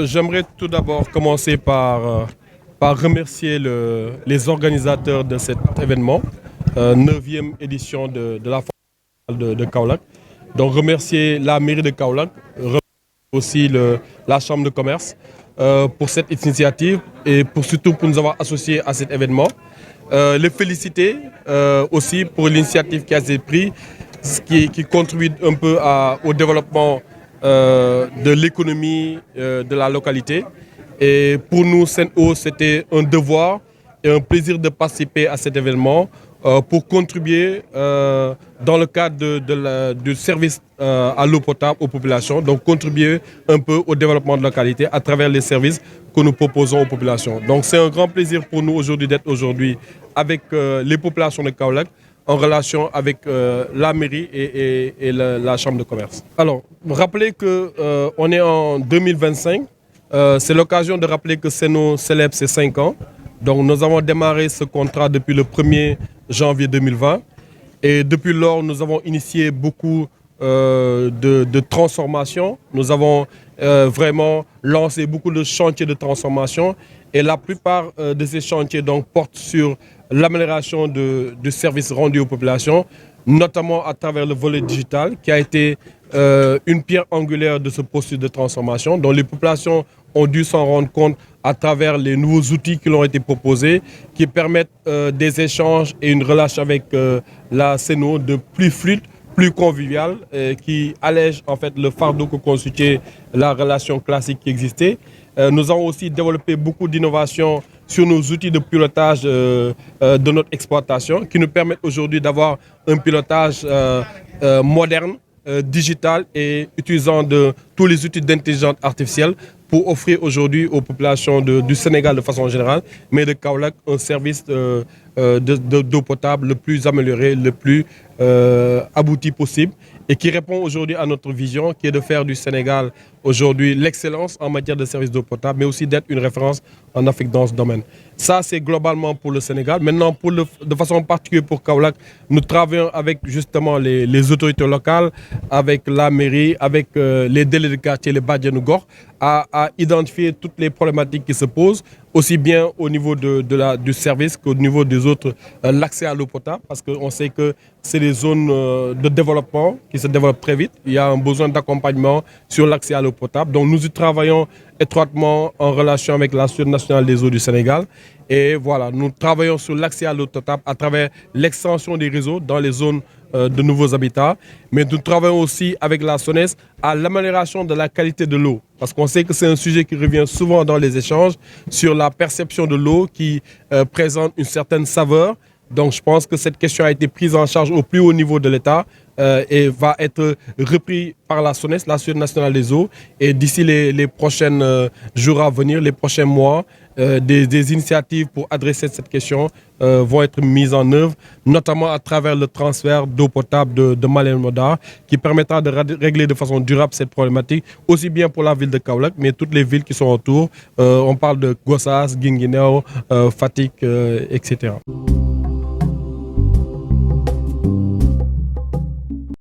J'aimerais tout d'abord commencer par remercier les organisateurs de cet événement, 9e édition de la Foire de Kaolack. Donc remercier la mairie de Kaolack, remercier aussi la Chambre de commerce pour cette initiative et surtout pour nous avoir associés à cet événement. Les féliciter aussi pour l'initiative qui a été prise, qui contribue un peu au développement de l'économie de la localité. Et pour nous, Sen'Eau, c'était un devoir et un plaisir de participer à cet événement pour contribuer dans le cadre du service à l'eau potable aux populations, donc contribuer un peu au développement de la localité à travers les services que nous proposons aux populations. Donc c'est un grand plaisir pour nous aujourd'hui d'être aujourd'hui avec les populations de Kaolack, en relation avec la mairie et la Chambre de commerce. Alors, rappelez qu'on est en 2025. C'est l'occasion de rappeler que Sen'Eau célèbre ses 5 ans. Donc nous avons démarré ce contrat depuis le 1er janvier 2020. Et depuis lors, nous avons initié beaucoup de transformations. Nous avons vraiment lancé beaucoup de chantiers de transformation. Et la plupart de ces chantiers donc, portent sur l'amélioration du service rendu aux populations, notamment à travers le volet digital, qui a été une pierre angulaire de ce processus de transformation, dont les populations ont dû s'en rendre compte à travers les nouveaux outils qui leur ont été proposés, qui permettent des échanges et une relation avec la Sen'Eau de plus fluide, plus convivial, qui allège en fait le fardeau que constituait la relation classique qui existait. Nous avons aussi développé beaucoup d'innovations sur nos outils de pilotage de notre exploitation, qui nous permettent aujourd'hui d'avoir un pilotage moderne, digital et utilisant tous les outils d'intelligence artificielle pour offrir aujourd'hui aux populations du Sénégal de façon générale, mais de Kaolack, un service d'eau potable le plus amélioré, le plus abouti possible et qui répond aujourd'hui à notre vision qui est de faire du Sénégal aujourd'hui l'excellence en matière de services d'eau potable, mais aussi d'être une référence en Afrique dans ce domaine. Ça, c'est globalement pour le Sénégal. Maintenant, de façon particulière pour Kaolack, nous travaillons avec justement les autorités locales, avec la mairie, avec les délégués de quartier, les Badianou Gox, à identifier toutes les problématiques qui se posent, aussi bien au niveau du service qu'au niveau des autres, l'accès à l'eau potable, parce qu'on sait que c'est des zones de développement qui se développent très vite. Il y a un besoin d'accompagnement sur l'accès à l'eau potable. Donc nous y travaillons étroitement en relation avec l'Institut national des eaux du Sénégal. Et voilà, nous travaillons sur l'accès à l'eau potable à travers l'extension des réseaux dans les zones de nouveaux habitats. Mais nous travaillons aussi avec la SONES à l'amélioration de la qualité de l'eau. Parce qu'on sait que c'est un sujet qui revient souvent dans les échanges sur la perception de l'eau qui présente une certaine saveur. Donc je pense que cette question a été prise en charge au plus haut niveau de l'État et va être reprise par la SONES, l'Institut national des eaux. Et d'ici les prochains jours à venir, les prochains mois, des initiatives pour adresser cette question vont être mises en œuvre, notamment à travers le transfert d'eau potable de Malem Hodar, qui permettra de régler de façon durable cette problématique, aussi bien pour la ville de Kaolack, mais toutes les villes qui sont autour. On parle de Gossas, Guinguinéo, Fatick, etc.